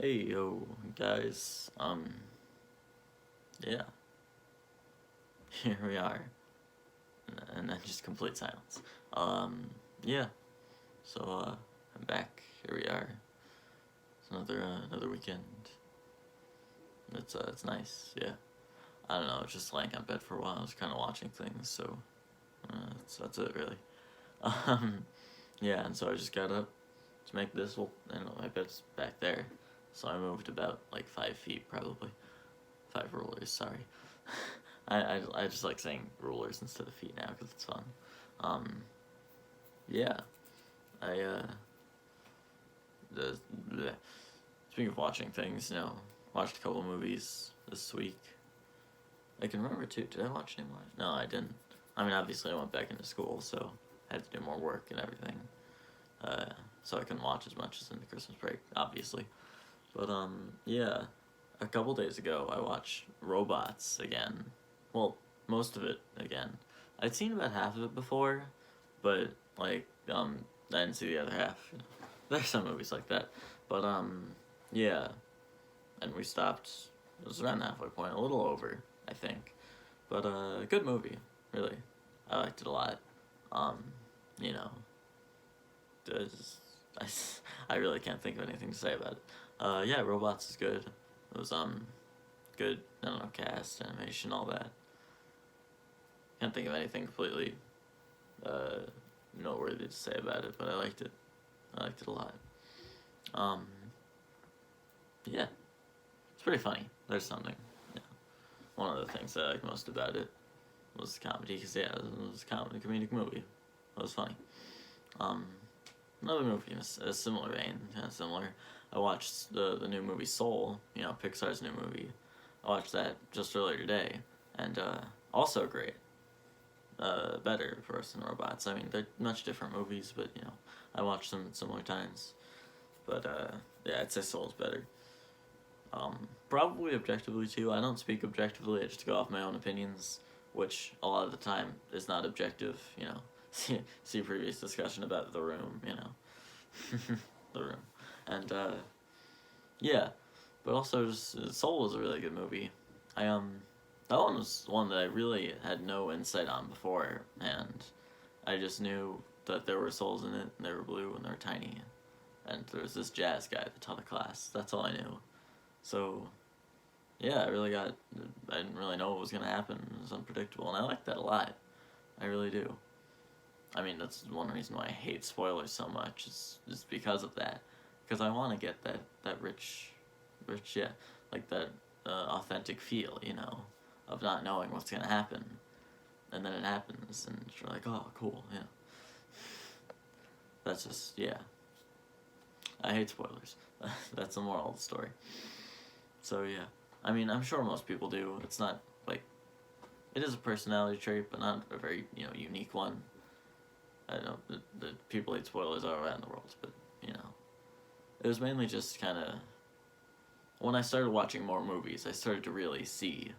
Hey yo, guys. Yeah, here we are, and then just complete silence. Yeah. So I'm back. Here we are. It's another weekend. It's nice. Yeah. I don't know. I was just laying on bed for a while. I was kind of watching things. So that's it really. Um, yeah. And so I just got up to make this. Well, I don't know. My bed's back there, so I moved about like 5 feet probably. 5 rulers, sorry. I just like saying rulers instead of feet now because it's fun. Um, yeah, I the, bleh. Speaking of watching things, watched a couple movies this week. I can remember too. Did I watch any more? No, I didn't. I mean, obviously I went back into school, so I had to do more work and everything. So I couldn't watch as much as in the Christmas break, obviously. But yeah. A couple days ago, I watched Robots again. Well, most of it again. I'd seen about half of it before, but like I didn't see the other half. There's some movies like that, but yeah. And we stopped. It was around the halfway point, a little over, I think. But good movie, really. I liked it a lot. Um, you know, just, I really can't think of anything to say about it. Yeah, Robots is good. It was good, I don't know, cast, animation, all that. Can't think of anything completely noteworthy to say about it, but I liked it. I liked it a lot. Um, yeah, it's pretty funny. There's something. Yeah. One of the things I liked most about it was the comedy, because yeah, it was a comedic movie. It was funny. Um, Another movie in a similar vein, kind of similar. I watched the new movie Soul, Pixar's new movie. I watched that just earlier today, and also great. Better for us than Robots. I mean, they're much different movies, but I watched them at similar times. But yeah, I'd say Soul's better. Probably objectively too. I don't speak objectively. I just go off my own opinions, which a lot of the time is not objective. See previous discussion about The Room. The Room, and yeah, but also just Soul was a really good movie. That one was one that I really had no insight on before, and I just knew that there were souls in it, and they were blue, and they were tiny, and there was this jazz guy that taught a class. That's all I knew. So, yeah, I didn't really know what was gonna happen. It was unpredictable, and I like that a lot. I really do. I mean, that's one reason why I hate spoilers so much, is because of that. Because I want to get that rich, yeah, like that authentic feel, of not knowing what's going to happen. And then it happens, and you're like, oh, cool, yeah. That's just, yeah. I hate spoilers. That's the moral of the story. So, yeah. I mean, I'm sure most people do. It's not, it is a personality trait, but not a very, unique one. I don't know, the people hate spoilers all around the world, but, it was mainly just kind of, when I started watching more movies, I started to really see,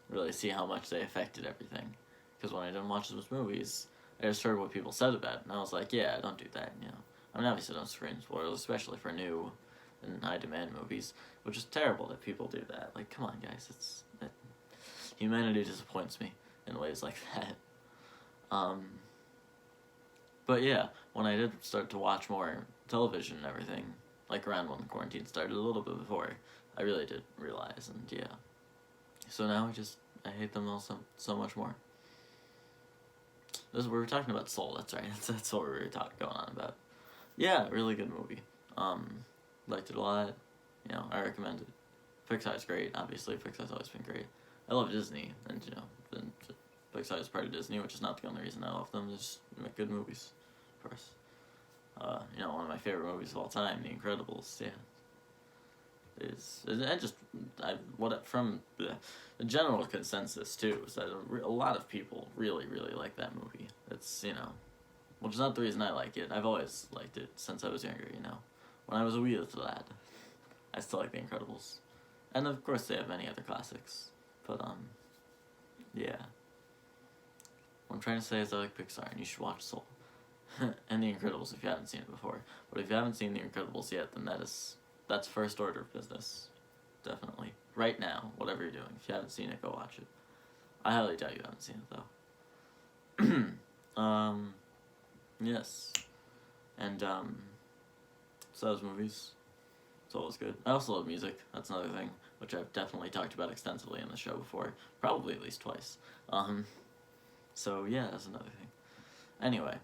really see how much they affected everything. Because when I didn't watch those movies, I just heard what people said about it, and I was like, yeah, don't do that, I mean, obviously don't screen spoilers, especially for new and high-demand movies, which is terrible that people do that. Like, come on, guys, humanity disappoints me in ways like that. But yeah, when I did start to watch more television and everything, like around when the quarantine started, a little bit before, I really did realize, and yeah. So now I hate them all so much more. We were talking about Soul, that's right, that's what we were going on about. Yeah, really good movie. Liked it a lot, I recommend it. Pixar's great, obviously, Pixar's always been great. I love Disney, and Pixar is part of Disney, which is not the only reason I love them. They just make good movies for us. One of my favorite movies of all time, The Incredibles. Yeah, from the general consensus too is that a lot of people really like that movie. It's which is not the reason I like it. I've always liked it since I was younger. When I was a wee little lad, I still like The Incredibles, and of course they have many other classics. But yeah. What I'm trying to say is I like Pixar, and you should watch Soul. and The Incredibles if you haven't seen it before. But if you haven't seen The Incredibles yet, then that's first order of business. Definitely. Right now, whatever you're doing. If you haven't seen it, go watch it. I highly doubt you haven't seen it, though. Yes. And, so those movies. It's always good. I also love music. That's another thing, which I've definitely talked about extensively in the show before. Probably at least twice. So yeah, that's another thing. Anyway.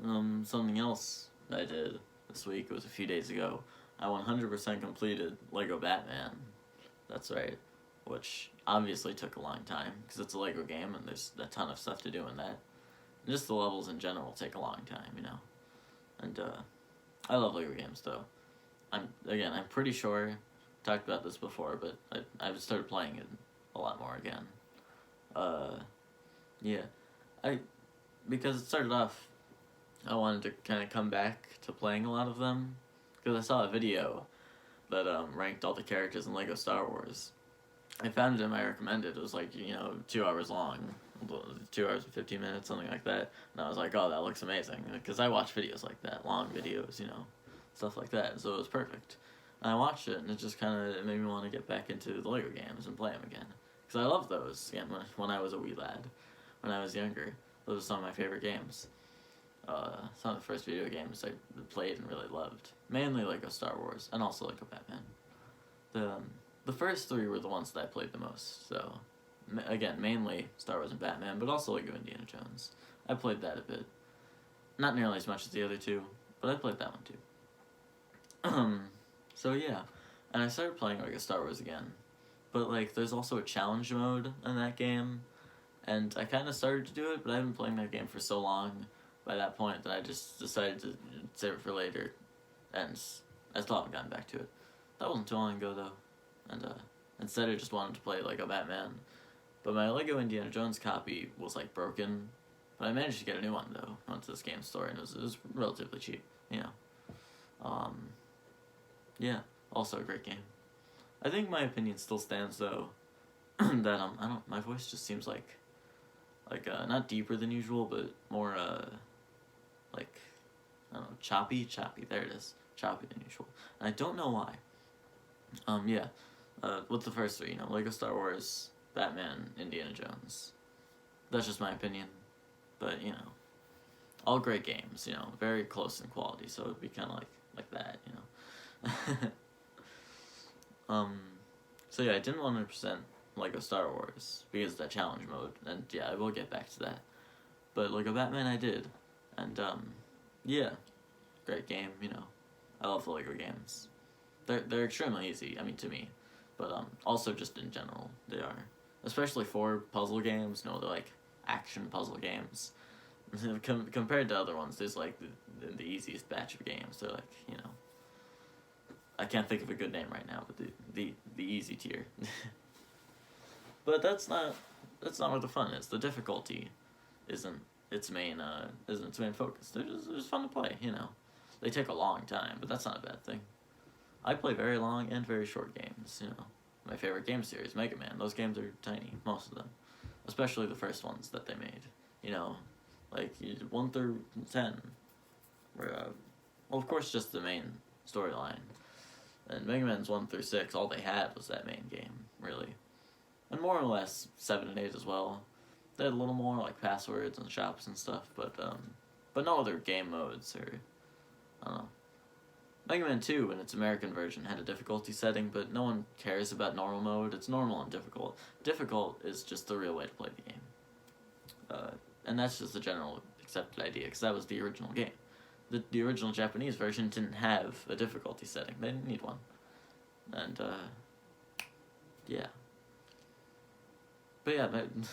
Something else that I did this week was a few days ago. I 100% completed Lego Batman. That's right. Which obviously took a long time, because it's a Lego game and there's a ton of stuff to do in that. And just the levels in general take a long time, you know. And, I love Lego games, though. I'm pretty sure, talked about this before, but I've started playing it a lot more again. Yeah. Because it started off, I wanted to kind of come back to playing a lot of them, because I saw a video that, ranked all the characters in Lego Star Wars. I found it in my recommended. It was like, 2 hours long. 2 hours and 15 minutes, something like that. And I was like, oh, that looks amazing. Because I watch videos like that, long videos, stuff like that. So it was perfect. And I watched it, and it just kind of made me want to get back into the Lego games and play them again. Because I loved those again when I was a wee lad. When I was younger. Those were some of my favorite games. Some of the first video games I played and really loved. Mainly Lego Star Wars, and also Lego Batman. The first three were the ones that I played the most, so... Again, mainly Star Wars and Batman, but also Lego Indiana Jones. I played that a bit. Not nearly as much as the other two, but I played that one too. So yeah. And I started playing Lego Star Wars again. But, there's also a challenge mode in that game, and I kind of started to do it, but I've been playing that game for so long by that point that I just decided to save it for later, and I still haven't gotten back to it. That wasn't too long ago, though, and, instead I just wanted to play Lego Batman. But my Lego Indiana Jones copy was, broken. But I managed to get a new one, though. Went to this game store, and it was relatively cheap, Yeah, also a great game. I think my opinion still stands, though, that, my voice just seems like, not deeper than usual, but more, choppy, there it is. Choppy than usual. And I don't know why. Yeah. With the first three, Lego Star Wars... Batman, Indiana Jones. That's just my opinion. But, all great games, very close in quality, so it'd be kind of like that, So yeah, I didn't 100% Lego Star Wars, because of that challenge mode, and yeah, I will get back to that. But Lego Batman I did, and, yeah, great game, I love the Lego games. They're extremely easy, to me, but, also just in general, they are. Especially for puzzle games, they're action puzzle games. Compared to other ones, there's the easiest batch of games. They're I can't think of a good name right now, but the easy tier. But that's not where the fun is. The difficulty isn't its main focus. They're just fun to play. They take a long time, but that's not a bad thing. I play very long and very short games. My favorite game series, Mega Man. Those games are tiny, most of them. Especially the first ones that they made. 1 through 10. Well, of course, just the main storyline. And Mega Man's 1 through 6, all they had was that main game, really. And more or less 7 and 8 as well. They had a little more, passwords and shops and stuff, but no other game modes or, I don't know. Mega Man 2, in its American version, had a difficulty setting, but no one cares about normal mode. It's normal and difficult. Difficult is just the real way to play the game. And that's just the general accepted idea, because that was the original game. The original Japanese version didn't have a difficulty setting. They didn't need one. And, yeah. But yeah,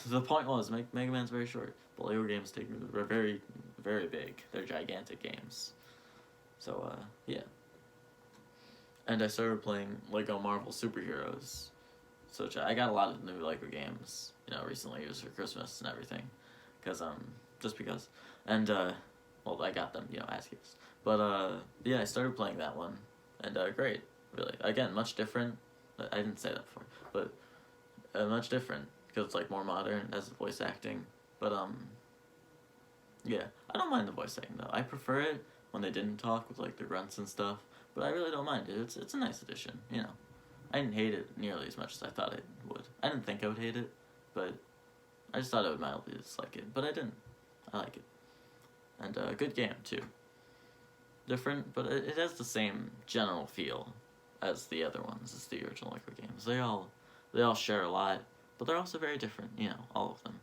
the point was, Mega Man's very short. But Lego games are very, very big. They're gigantic games. So, yeah. And I started playing Lego Marvel Superheroes. So I got a lot of new Lego games, recently. It was for Christmas and everything. Just because. And, well, I got them, as gifts. But, yeah, I started playing that one. And, great, really. Again, much different. I didn't say that before. But, much different. Because it's, more modern, as voice acting. But, yeah. I don't mind the voice acting though. I prefer it when they didn't talk with like the grunts and stuff. But I really don't mind it. It's a nice addition, you know. I didn't hate it nearly as much as I thought I would. I didn't think I would hate it, but I just thought I would mildly dislike it. But I didn't. I like it. And a good game too. Different, but it has the same general feel as the other ones, as the original Liquid games. They all share a lot, but they're also very different, you know, all of them,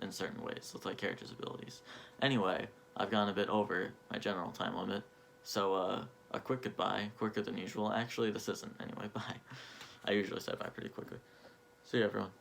in certain ways, with like characters' abilities. Anyway, I've gone a bit over my general time limit, so a quick goodbye, quicker than usual. Actually, this isn't, anyway, bye. I usually say bye pretty quickly. See you, everyone.